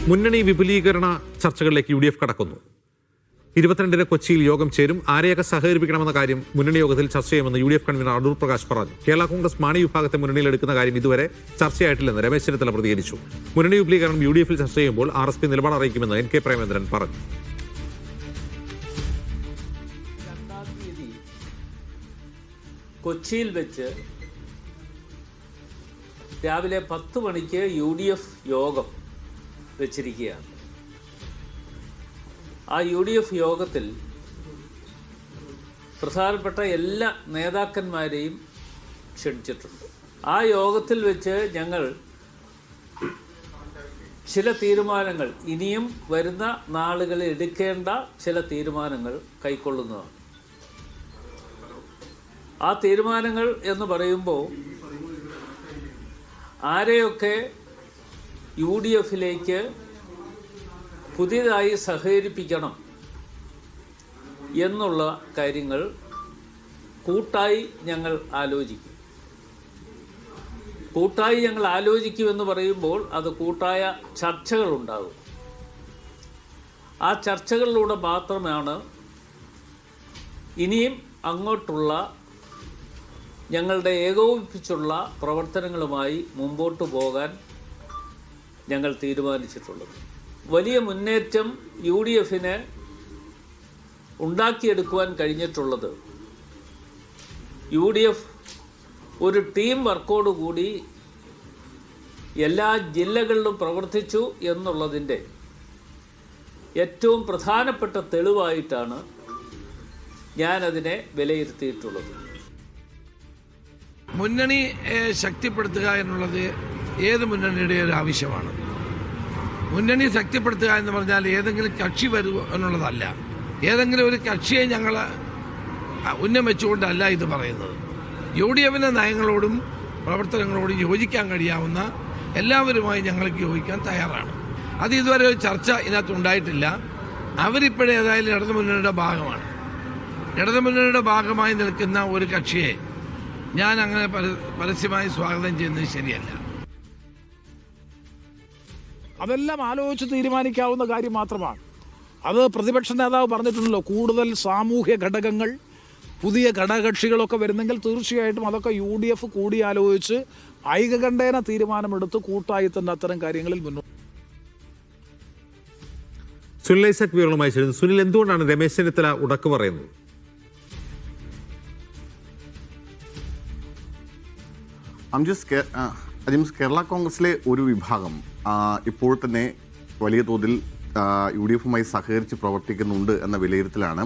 മുന്നണി വിപുലീകരണ ചർച്ചകളിലേക്ക് UDF കടക്കുന്നു. 22-ന് കൊച്ചിയിൽ യോഗം ചേരും. ആരെയൊക്കെ സഹകരിപ്പിക്കണമെന്ന കാര്യം മുന്നണി യോഗത്തിൽ ചർച്ച ചെയ്യുമെന്ന് UDF കൺവീനർ അടൂർ പ്രകാശ് പറഞ്ഞു. കേരള കോൺഗ്രസ് മാണി വിഭാഗത്തെ മുന്നണിയിലെടുക്കുന്ന കാര്യം ഇതുവരെ ചർച്ചയായിട്ടില്ലെന്ന് രമേശ് ചെന്നിത്തല പ്രതികരിച്ചു. മുന്നണി വിപുലീകരണം UDF ൽ ചർച്ച ചെയ്യുമ്പോൾ RSP നിലപാട് അറിയിക്കുമെന്ന് NK പ്രേമേന്ദ്രൻ പറഞ്ഞു. കൊച്ചിയിൽ വെച്ച് രാവിലെ 10 മണിക്ക് UDF യോഗം വെച്ചിരിക്കുകയാണ്. ആ UDF യോഗത്തിൽ പ്രധാനപ്പെട്ട എല്ലാ നേതാക്കന്മാരെയും ക്ഷണിച്ചിട്ടുണ്ട്. ആ യോഗത്തിൽ വെച്ച് ഞങ്ങൾ ചില തീരുമാനങ്ങൾ, ഇനിയും വരുന്ന നാളുകളിൽ എടുക്കേണ്ട ചില തീരുമാനങ്ങൾ കൈക്കൊള്ളുന്നതാണ്. ആ തീരുമാനങ്ങൾ എന്ന് പറയുമ്പോൾ ആരെയൊക്കെ UDF-ലേക്ക് പുതിയതായി സഹകരിപ്പിക്കണം എന്നുള്ള കാര്യങ്ങൾ കൂട്ടായി ഞങ്ങൾ ആലോചിക്കും. കൂട്ടായി ഞങ്ങൾ ആലോചിക്കുമെന്ന് പറയുമ്പോൾ അത് കൂട്ടായ ചർച്ചകളുണ്ടാകും. ആ ചർച്ചകളിലൂടെ മാത്രമാണ് ഇനിയും അങ്ങോട്ടുള്ള ഞങ്ങളുടെ ഏകോപിപ്പിച്ചുള്ള പ്രവർത്തനങ്ങളുമായി മുമ്പോട്ട് പോകാൻ ഞങ്ങൾ തീരുമാനിച്ചിട്ടുള്ളത്. വലിയ മുന്നേറ്റം UDF-ന് ഉണ്ടാക്കിയെടുക്കുവാൻ കഴിഞ്ഞിട്ടുള്ളത് UDF ഒരു ടീം വർക്കോടുകൂടി എല്ലാ ജില്ലകളിലും പ്രവർത്തിച്ചു എന്നുള്ളതിൻ്റെ ഏറ്റവും പ്രധാനപ്പെട്ട തെളിവായിട്ടാണ് ഞാനതിനെ വിലയിരുത്തിയിട്ടുള്ളത്. മുന്നണി ശക്തിപ്പെടുത്തുക എന്നുള്ളത് ഏത് മുന്നണിയുടെ ഒരു ആവശ്യമാണ്. മുന്നണി ശക്തിപ്പെടുത്തുക എന്ന് പറഞ്ഞാൽ ഏതെങ്കിലും കക്ഷി വരൂ എന്നുള്ളതല്ല. ഏതെങ്കിലും ഒരു കക്ഷിയെ ഞങ്ങൾ ഉന്നം വെച്ചുകൊണ്ടല്ല ഇത് പറയുന്നത്. UDF-ന്റെ നയങ്ങളോടും പ്രവർത്തനങ്ങളോടും യോജിക്കാൻ കഴിയാവുന്ന എല്ലാവരുമായി ഞങ്ങൾക്ക് യോജിക്കാൻ തയ്യാറാണ്. അത് ഇതുവരെ ഒരു ചർച്ച ഇതിനകത്ത് ഉണ്ടായിട്ടില്ല. അവരിപ്പോഴേ ഏതായാലും ഇടതുമുന്നണിയുടെ ഭാഗമാണ്. ഇടതുമുന്നണിയുടെ ഭാഗമായി നിൽക്കുന്ന ഒരു കക്ഷിയെ ഞാൻ അങ്ങനെ പരസ്യമായി സ്വാഗതം ചെയ്യുന്നത് ശരിയല്ല. അതെല്ലാം ആലോചിച്ച് തീരുമാനിക്കാവുന്ന കാര്യം മാത്രമാണ്. അത് പ്രതിപക്ഷ നേതാവ് പറഞ്ഞിട്ടുണ്ടല്ലോ, കൂടുതൽ സാമൂഹ്യ ഘടകങ്ങൾ, പുതിയ ഘടകകക്ഷികളൊക്കെ വരുന്നെങ്കിൽ തീർച്ചയായിട്ടും അതൊക്കെ UDF കൂടിയാലോചിച്ച് ഐകകണ്ഠേന തീരുമാനമെടുത്ത് കൂട്ടായി തന്നെ അത്തരം കാര്യങ്ങളിൽ മുന്നോട്ട്. സുനിൽ ഐസക് വിവരണമായി ചേരുന്നു. സുനിൽ, എന്തുകൊണ്ടാണ് രമേശ് ചെന്നിത്തല ഉടക്ക് പറയുന്നത്? അജിംസ്, കേരള കോൺഗ്രസിലെ ഒരു വിഭാഗം ഇപ്പോൾ തന്നെ വലിയ തോതിൽ UDF-മായി സഹകരിച്ച് പ്രവർത്തിക്കുന്നുണ്ട് എന്ന വിലയിരുത്തലാണ്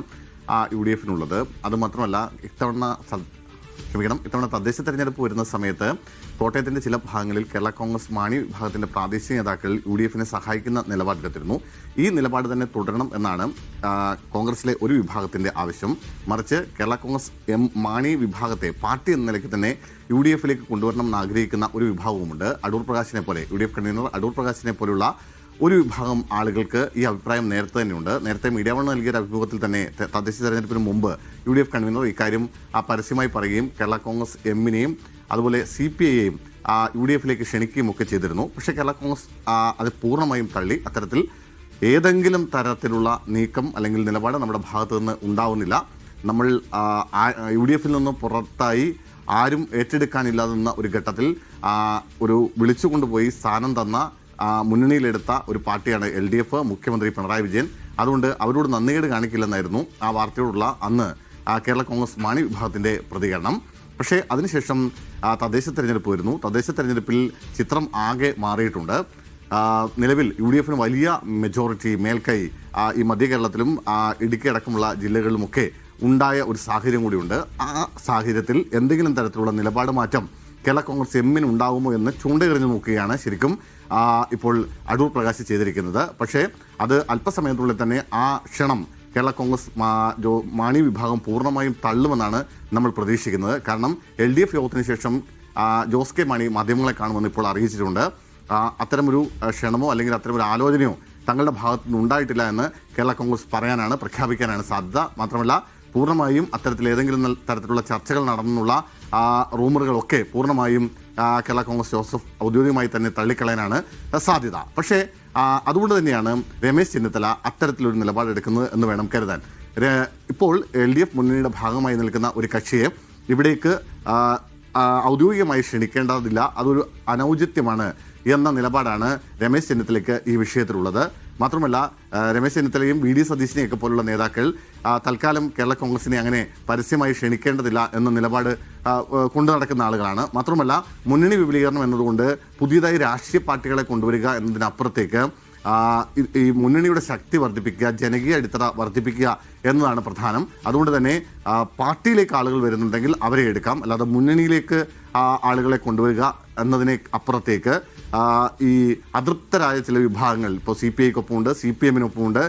UDF-നുള്ളത്. അതുമാത്രമല്ല, ഇത്തവണ തദ്ദേശ തെരഞ്ഞെടുപ്പ് വരുന്ന സമയത്ത് കോട്ടയത്തിന്റെ ചില ഭാഗങ്ങളിൽ കേരള കോൺഗ്രസ് മാണി വിഭാഗത്തിന്റെ പ്രാദേശിക നേതാക്കൾ UDF-നെ സഹായിക്കുന്ന നിലപാടെടുത്തിരുന്നു. ഈ നിലപാട് തന്നെ തുടരണം എന്നാണ് കോൺഗ്രസിലെ ഒരു വിഭാഗത്തിന്റെ ആവശ്യം. മറിച്ച് കേരള കോൺഗ്രസ് മാണി വിഭാഗത്തെ പാർട്ടി എന്ന നിലയ്ക്ക് തന്നെ UDF-ലേക്ക് കൊണ്ടുവരണം എന്ന് ആഗ്രഹിക്കുന്ന ഒരു വിഭാഗവുമുണ്ട്. അടൂർ പ്രകാശിനെ പോലെ, UDF കൺവീനർ അടൂർ പ്രകാശിനെ പോലുള്ള ഒരു വിഭാഗം ആളുകൾക്ക് ഈ അഭിപ്രായം നേരത്തെ തന്നെയുണ്ട്. നേരത്തെ മീഡിയ വൺ നൽകിയ അഭിമുഖത്തിൽ തന്നെ തദ്ദേശ തെരഞ്ഞെടുപ്പിന് മുമ്പ് UDF കൺവീനർ ഇക്കാര്യം പരസ്യമായി പറയുകയും കേരള കോൺഗ്രസ് എമ്മിനെയും അതുപോലെ CPI-യെയും UDF-ലേക്ക് ക്ഷണിക്കുകയും ഒക്കെ ചെയ്തിരുന്നു. പക്ഷേ കേരള കോൺഗ്രസ് അത് പൂർണ്ണമായും തള്ളി. അത്തരത്തിൽ ഏതെങ്കിലും തരത്തിലുള്ള നീക്കം അല്ലെങ്കിൽ നിലപാട് നമ്മുടെ ഭാഗത്തു നിന്ന് ഉണ്ടാവുന്നില്ല. നമ്മൾ UDF-ൽ നിന്ന് പുറത്തായി ആരും ഏറ്റെടുക്കാനില്ലാതെന്ന ഒരു ഘട്ടത്തിൽ ഒരു വിളിച്ചുകൊണ്ടുപോയി സ്ഥാനം തന്ന മുന്നണിയിലെടുത്ത ഒരു പാർട്ടിയാണ് LDF, മുഖ്യമന്ത്രി പിണറായി വിജയൻ. അതുകൊണ്ട് അവരോട് നന്ദികേട് കാണിക്കില്ലെന്നായിരുന്നു ആ വാർത്തയോടുള്ള അന്ന് കേരള കോൺഗ്രസ് മാണി വിഭാഗത്തിന്റെ പ്രതികരണം. പക്ഷേ അതിനുശേഷം തദ്ദേശ തെരഞ്ഞെടുപ്പ് വരുന്നു. തദ്ദേശ തെരഞ്ഞെടുപ്പിൽ ചിത്രം ആകെ മാറിയിട്ടുണ്ട്. നിലവിൽ UDF-ന് വലിയ മെജോറിറ്റി, മേൽക്കൈ ഈ മധ്യ കേരളത്തിലും ഇടുക്കി അടക്കമുള്ള ജില്ലകളിലുമൊക്കെ ഉണ്ടായ ഒരു സാഹചര്യം കൂടിയുണ്ട്. ആ സാഹചര്യത്തിൽ എന്തെങ്കിലും തരത്തിലുള്ള നിലപാട് മാറ്റം കേരള കോൺഗ്രസ് എമ്മിന് ഉണ്ടാകുമോ എന്ന് ചൂണ്ടയെറിഞ്ഞു നോക്കുകയാണ് ശരിക്കും ഇപ്പോൾ അടൂർ പ്രകാശ് ചെയ്തിരിക്കുന്നത്. പക്ഷേ അത് അല്പസമയത്തുള്ളിൽ തന്നെ ആ ക്ഷണം കേരള കോൺഗ്രസ് മാണി വിഭാഗം പൂർണ്ണമായും തള്ളുമെന്നാണ് നമ്മൾ പ്രതീക്ഷിക്കുന്നത്. കാരണം LDF യോഗത്തിന് ശേഷം ജോസ് കെ മാണി മാധ്യമങ്ങളെ കാണുമെന്ന് ഇപ്പോൾ അറിയിച്ചിട്ടുണ്ട്. അത്തരമൊരു ക്ഷണമോ അല്ലെങ്കിൽ അത്തരമൊരു ആലോചനയോ തങ്ങളുടെ ഭാഗത്തു നിന്ന് ഉണ്ടായിട്ടില്ല എന്ന് കേരള കോൺഗ്രസ് പ്രഖ്യാപിക്കാനാണ് സാധ്യത. മാത്രമല്ല, പൂർണ്ണമായും അത്തരത്തിൽ ഏതെങ്കിലും തരത്തിലുള്ള ചർച്ചകൾ നടന്നുള്ള റൂമറുകളൊക്കെ പൂർണ്ണമായും കേരള കോൺഗ്രസ് ജോസഫ് ഔദ്യോഗികമായി തന്നെ തള്ളിക്കളയാനാണ് സാധ്യത. പക്ഷേ അതുകൊണ്ട് തന്നെയാണ് രമേശ് ചെന്നിത്തല അത്തരത്തിലൊരു നിലപാടെടുക്കുന്നത് എന്ന് വേണം കരുതാൻ. ഇപ്പോൾ LDF മുന്നണിയുടെ ഭാഗമായി നിൽക്കുന്ന ഒരു കക്ഷിയെ ഇവിടേക്ക് ഔദ്യോഗികമായി ക്ഷണിക്കേണ്ടതില്ല, അതൊരു അനൗചിത്യമാണ് എന്ന നിലപാടാണ് രമേശ് ചെന്നിത്തലയ്ക്ക് ഈ വിഷയത്തിലുള്ളത്. മാത്രമല്ല രമേശ് ചെന്നിത്തലയും VD സതീശനെയൊക്കെ പോലുള്ള നേതാക്കൾ തൽക്കാലം കേരള കോൺഗ്രസിനെ അങ്ങനെ പരസ്യമായി ക്ഷണിക്കേണ്ടതില്ല എന്ന നിലപാട് കൊണ്ടു നടക്കുന്ന ആളുകളാണ്. മാത്രമല്ല മുന്നണി വിപുലീകരണം എന്നതുകൊണ്ട് പുതിയതായി രാഷ്ട്രീയ പാർട്ടികളെ കൊണ്ടുവരിക എന്നതിനപ്പുറത്തേക്ക് ഈ മുന്നണിയുടെ ശക്തി വർദ്ധിപ്പിക്കുക, ജനകീയ അടിത്തറ വർദ്ധിപ്പിക്കുക എന്നതാണ് പ്രധാനം. അതുകൊണ്ട് തന്നെ പാർട്ടിയിലേക്ക് ആളുകൾ വരുന്നുണ്ടെങ്കിൽ അവരെ എടുക്കാം, അല്ലാതെ മുന്നണിയിലേക്ക് ആളുകളെ കൊണ്ടുവരിക എന്നതിനെ അപ്പുറത്തേക്ക് ഈ അതൃപ്തരായ ചില വിഭാഗങ്ങൾ ഇപ്പോൾ CPIക്കൊപ്പമുണ്ട്, CPMനൊപ്പമുണ്ട്,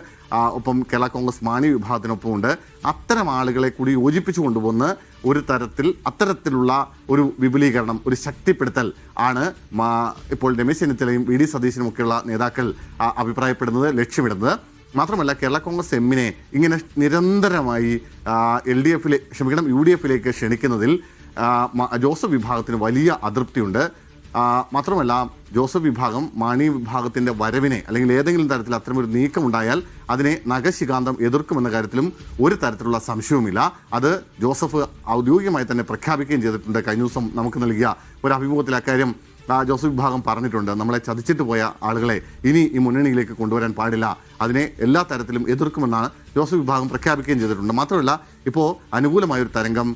ഒപ്പം കേരള കോൺഗ്രസ് മാണി വിഭാഗത്തിനൊപ്പമുണ്ട്. അത്തരം ആളുകളെ കൂടി യോജിപ്പിച്ചു കൊണ്ടുവന്ന് ഒരു അത്തരത്തിലുള്ള ഒരു വിപുലീകരണം, ഒരു ശക്തിപ്പെടുത്തൽ ആണ് ഇപ്പോൾ രമേശ് ചെന്നിത്തലയും VD സതീശനുമൊക്കെയുള്ള നേതാക്കൾ അഭിപ്രായപ്പെടുന്നത്, ലക്ഷ്യമിടുന്നത്. മാത്രമല്ല കേരള കോൺഗ്രസ് എമ്മിനെ ഇങ്ങനെ നിരന്തരമായി UDFിലേക്ക് ക്ഷണിക്കുന്നതിൽ ജോസഫ് വിഭാഗത്തിന് വലിയ അതൃപ്തിയുണ്ട്. മാത്രമല്ല ജോസഫ് വിഭാഗം മാണി വിഭാഗത്തിൻ്റെ വരവിനെ അല്ലെങ്കിൽ ഏതെങ്കിലും തരത്തിൽ അത്തരമൊരു നീക്കമുണ്ടായാൽ അതിനെ നഖശികാന്തം എതിർക്കുമെന്ന കാര്യത്തിലും ഒരു തരത്തിലുള്ള സംശയവുമില്ല. അത് ജോസഫ് ഔദ്യോഗികമായി തന്നെ പ്രഖ്യാപിക്കുകയും ചെയ്തിട്ടുണ്ട്. കഴിഞ്ഞ ദിവസം നമുക്ക് നൽകിയ ഒരു അഭിമുഖത്തിൽ അക്കാര്യം ജോസഫ് വിഭാഗം പറഞ്ഞിട്ടുണ്ട്. നമ്മളെ ചതിച്ചിട്ട് പോയ ആളുകളെ ഇനി ഈ മുന്നണിയിലേക്ക് കൊണ്ടുവരാൻ പാടില്ല, അതിനെ എല്ലാ തരത്തിലും എതിർക്കുമെന്നാണ് ജോസഫ് വിഭാഗം പ്രഖ്യാപിക്കുകയും ചെയ്തിട്ടുണ്ട്. മാത്രമല്ല ഇപ്പോൾ അനുകൂലമായൊരു തരംഗം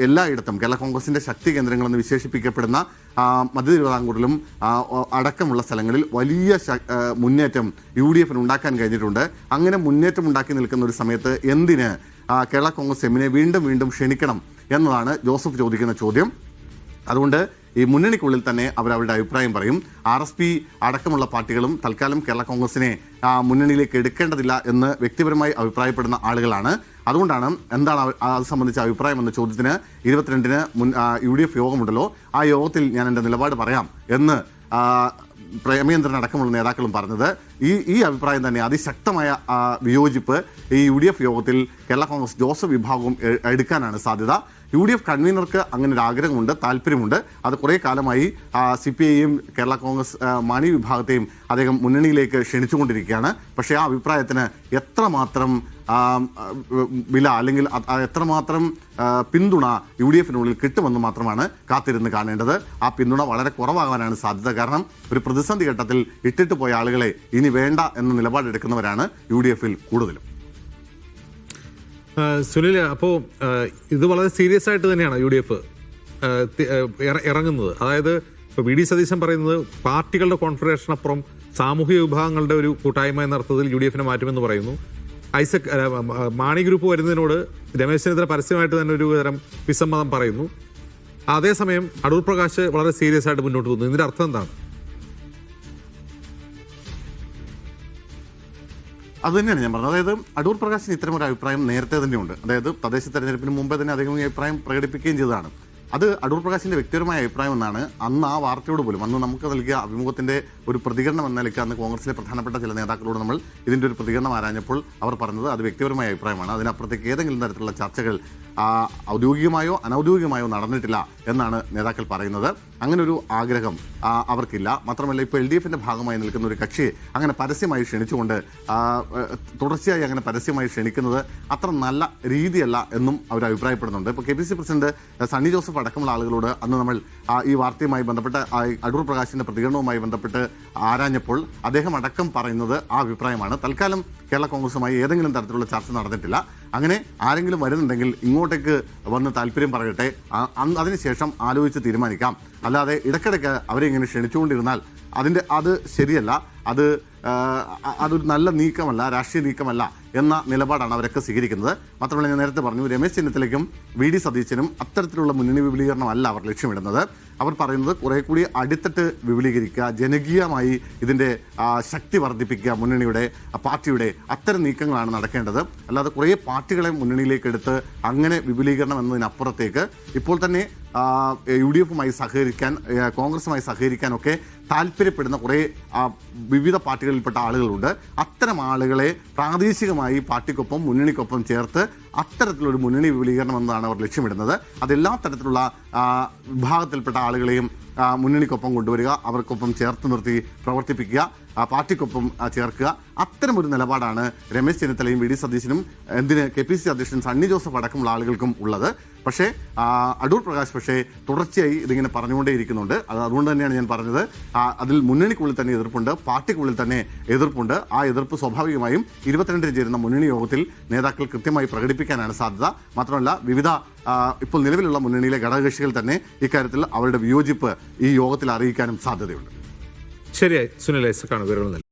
എല്ലായിടത്തും കേരള കോൺഗ്രസിൻ്റെ ശക്തി കേന്ദ്രങ്ങളെന്ന് വിശേഷിപ്പിക്കപ്പെടുന്ന മധ്യ തിരുവിതാംകൂറിലും അടക്കമുള്ള സ്ഥലങ്ങളിൽ വലിയ മുന്നേറ്റം UDFന് ഉണ്ടാക്കാൻ കഴിഞ്ഞിട്ടുണ്ട്. അങ്ങനെ മുന്നേറ്റം ഉണ്ടാക്കി നിൽക്കുന്ന ഒരു സമയത്ത് എന്തിന് കേരള കോൺഗ്രസ് എമ്മിനെ വീണ്ടും വീണ്ടും ക്ഷണിക്കണം എന്നതാണ് ജോസഫ് ചോദിക്കുന്ന ചോദ്യം. അതുകൊണ്ട് ഈ മുന്നണിക്കുള്ളിൽ തന്നെ അവരവരുടെ അഭിപ്രായം പറയും. RSP അടക്കമുള്ള പാർട്ടികളും തൽക്കാലം കേരള കോൺഗ്രസിനെ മുന്നണിയിലേക്ക് എടുക്കേണ്ടതില്ല എന്ന് വ്യക്തിപരമായി അഭിപ്രായപ്പെടുന്ന ആളുകളാണ്. അതുകൊണ്ടാണ് എന്താണ് അത് സംബന്ധിച്ച അഭിപ്രായം എന്ന ചോദ്യത്തിന് 22-ന് UDF യോഗമുണ്ടല്ലോ, ആ യോഗത്തിൽ ഞാൻ എൻ്റെ നിലപാട് പറയാം എന്ന് പ്രേമേന്ദ്രൻ അടക്കമുള്ള നേതാക്കളും പറഞ്ഞത്. ഈ അഭിപ്രായം തന്നെ അതിശക്തമായ വിയോജിപ്പ് ഈ UDF യോഗത്തിൽ കേരള കോൺഗ്രസ് ജോസഫ് വിഭാഗവും എടുക്കാനാണ് സാധ്യത. UDF കൺവീനർക്ക് അങ്ങനെ ഒരു ആഗ്രഹമുണ്ട്, താല്പര്യമുണ്ട്. അത് കുറേ കാലമായി CPIയും കേരള കോൺഗ്രസ് മാണി വിഭാഗത്തെയും അദ്ദേഹം മുന്നണിയിലേക്ക് ക്ഷണിച്ചുകൊണ്ടിരിക്കുകയാണ്. പക്ഷേ ആ അഭിപ്രായത്തിന് എത്രമാത്രം വില അല്ലെങ്കിൽ എത്രമാത്രം പിന്തുണ UDFനുള്ളിൽ കിട്ടുമെന്ന് മാത്രമാണ് കാത്തിരുന്ന് കാണേണ്ടത്. ആ പിന്തുണ വളരെ കുറവാകാനാണ് സാധ്യത. കാരണം ഒരു പ്രതിസന്ധി ഘട്ടത്തിൽ ഇട്ടിട്ട് പോയ ആളുകളെ ഇനി വേണ്ട എന്ന നിലപാടെടുക്കുന്നവരാണ് UDFൽ കൂടുതലും. സുനിൽ, അപ്പോൾ ഇത് വളരെ സീരിയസ് ആയിട്ട് തന്നെയാണ് UDF ഇറങ്ങുന്നത്. അതായത് ഇപ്പോൾ VD സതീശൻ പറയുന്നത് പാർട്ടികളുടെ കോൺഫെഡറേഷനപ്പുറം സാമൂഹിക വിഭാഗങ്ങളുടെ ഒരു കൂട്ടായ്മ എന്ന അർത്ഥത്തിൽ UDFനെ മാറ്റുമെന്ന് പറയുന്നു. മാണി ഗ്രൂപ്പ് വരുന്നതിനോട് രമേശ് ചെന്നിത്തല പരസ്യമായിട്ട് തന്നെ ഒരു തരം വിസമ്മതം പറയുന്നു. അതേസമയം അടൂർ പ്രകാശ് വളരെ സീരിയസ് ആയിട്ട് മുന്നോട്ട് പോകുന്നു. ഇതിന്റെ അർത്ഥം എന്താണ്? അത് തന്നെയാണ് ഞാൻ പറഞ്ഞത്. അതായത് അടൂർ പ്രകാശിന് ഇത്തരം ഒരു അഭിപ്രായം നേരത്തെ തന്നെയുണ്ട്. അതായത് തദ്ദേശ തെരഞ്ഞെടുപ്പിന് മുമ്പേ തന്നെ അദ്ദേഹം ഈ അഭിപ്രായം പ്രകടിപ്പിക്കുകയും ചെയ്തതാണ്. അത് അടൂർ പ്രകാശിന്റെ വ്യക്തിപരമായ അഭിപ്രായം എന്നാണ്. അന്ന് ആ വാർത്തയോട് പോലും അന്ന് നമുക്ക് നൽകിയ അഭിമുഖത്തിന്റെ ഒരു പ്രതികരണം എന്ന നിലയ്ക്ക് അന്ന് കോൺഗ്രസിലെ പ്രധാനപ്പെട്ട ചില നേതാക്കളോട് നമ്മൾ ഇതിന്റെ ഒരു പ്രതികരണം ആരാഞ്ഞപ്പോൾ അവർ പറഞ്ഞത് അത് വ്യക്തിപരമായ അഭിപ്രായമാണ്, അതിനപ്പുറത്തേക്ക് ഏതെങ്കിലും തരത്തിലുള്ള ചർച്ചകൾ ഔദ്യോഗികമായോ അനൗദ്യോഗികമായോ നടന്നിട്ടില്ല എന്നാണ് നേതാക്കൾ പറയുന്നത്. അങ്ങനെ ഒരു ആഗ്രഹം അവർക്കില്ല. മാത്രമല്ല ഇപ്പോൾ LDFന്റെ ഭാഗമായി നിൽക്കുന്ന ഒരു കക്ഷിയെ അങ്ങനെ പരസ്യമായി ക്ഷണിച്ചുകൊണ്ട് തുടർച്ചയായി അങ്ങനെ പരസ്യമായി ക്ഷണിക്കുന്നത് അത്ര നല്ല രീതിയല്ല എന്നും അവർ അഭിപ്രായപ്പെടുന്നുണ്ട്. ഇപ്പോൾ KPC പ്രസിഡന്റ് സണ്ണി ജോസഫ് അടക്കമുള്ള ആളുകളോട് അന്ന് നമ്മൾ ഈ വാർത്തയുമായി ബന്ധപ്പെട്ട് അടൂർ പ്രകാശിന്റെ പ്രതികരണവുമായി ബന്ധപ്പെട്ട് ആരാഞ്ഞപ്പോൾ അദ്ദേഹം അടക്കം പറയുന്നത് ആ അഭിപ്രായമാണ്. തൽക്കാലം കേരള കോൺഗ്രസുമായി ഏതെങ്കിലും തരത്തിലുള്ള ചർച്ച നടന്നിട്ടില്ല. അങ്ങനെ ആരെങ്കിലും വരുന്നുണ്ടെങ്കിൽ ഇങ്ങോട്ടേക്ക് വന്ന് താല്പര്യം പറയട്ടെ, അതിനുശേഷം ആലോചിച്ച് തീരുമാനിക്കാം. അല്ലാതെ ഇടയ്ക്കിടയ്ക്ക് അവരെ ഇങ്ങനെ ക്ഷണിച്ചുകൊണ്ടിരുന്നാൽ അത് ശരിയല്ല, അതൊരു നല്ല നീക്കമല്ല, രാഷ്ട്രീയ നീക്കമല്ല എന്ന നിലപാടാണ് അവരൊക്കെ സ്വീകരിക്കുന്നത്. മാത്രമല്ല ഞാൻ നേരത്തെ പറഞ്ഞു, രമേശ് ചെന്നിത്തലയ്ക്കും VD സതീശനും അത്തരത്തിലുള്ള മുന്നണി വിപുലീകരണമല്ല അവർ ലക്ഷ്യമിടുന്നത്. അവർ പറയുന്നത് കുറെ കൂടി അടിത്തട്ട് വിപുലീകരിക്കുക, ജനകീയമായി ഇതിൻ്റെ ശക്തി വർദ്ധിപ്പിക്കുക, മുന്നണിയുടെ പാർട്ടിയുടെ അത്തരം നീക്കങ്ങളാണ് നടക്കേണ്ടത്. അല്ലാതെ കുറേ പാർട്ടികളെ മുന്നണിയിലേക്ക് എടുത്ത് അങ്ങനെ വിപുലീകരണം എന്നതിനപ്പുറത്തേക്ക് ഇപ്പോൾ തന്നെ UDFുമായി സഹകരിക്കാൻ, കോൺഗ്രസുമായി സഹകരിക്കാനൊക്കെ താല്പര്യപ്പെടുന്ന കുറേ വിവിധ പാർട്ടികളിൽപ്പെട്ട ആളുകളുണ്ട്. അത്തരം ആളുകളെ പ്രാദേശികമായി പാർട്ടിക്കൊപ്പം മുന്നണിക്കൊപ്പം ചേർത്ത് അത്തരത്തിലൊരു മുന്നണി വിപുലീകരണം എന്നതാണ് അവർ ലക്ഷ്യമിടുന്നത്. അതെല്ലാ തരത്തിലുള്ള വിഭാഗത്തിൽപ്പെട്ട ആളുകളെയും മുന്നണിക്കൊപ്പം കൊണ്ടുവരിക, അവർക്കൊപ്പം ചേർത്ത് നിർത്തി പ്രവർത്തിപ്പിക്കുക, പാർട്ടിക്കൊപ്പം ചേർക്കുക. അത്തരമൊരു നിലപാടാണ് രമേശ് ചെന്നിത്തലയും വി ഡി സതീശനും എന്തിന് KPCC അധ്യക്ഷൻ സണ്ണി ജോസഫ് അടക്കമുള്ള ആളുകൾക്കും ഉള്ളത്. പക്ഷേ അടൂർ പ്രകാശ് തുടർച്ചയായി ഇതിങ്ങനെ പറഞ്ഞുകൊണ്ടേയിരിക്കുന്നുണ്ട്. അതുകൊണ്ട് തന്നെയാണ് ഞാൻ പറഞ്ഞത്, അതിൽ മുന്നണിക്കുള്ളിൽ തന്നെ എതിർപ്പുണ്ട്, പാർട്ടിക്കുള്ളിൽ തന്നെ എതിർപ്പുണ്ട്. ആ എതിർപ്പ് സ്വാഭാവികമായും 22 ചേരുന്ന മുന്നണി യോഗത്തിൽ നേതാക്കൾ കൃത്യമായി പ്രകടിപ്പിക്കാനാണ് സാധ്യത. മാത്രമല്ല വിവിധ ഇപ്പോൾ നിലവിലുള്ള മുന്നണിയിലെ ഘടകകക്ഷികൾ തന്നെ ഇക്കാര്യത്തിൽ അവരുടെ വിയോജിപ്പ് ഈ യോഗത്തിൽ അറിയിക്കാനും സാധ്യതയുണ്ട്. ശരിയായി സുനിൽ ഐസക്കാണ് വിവരങ്ങൾ നൽകിയത്.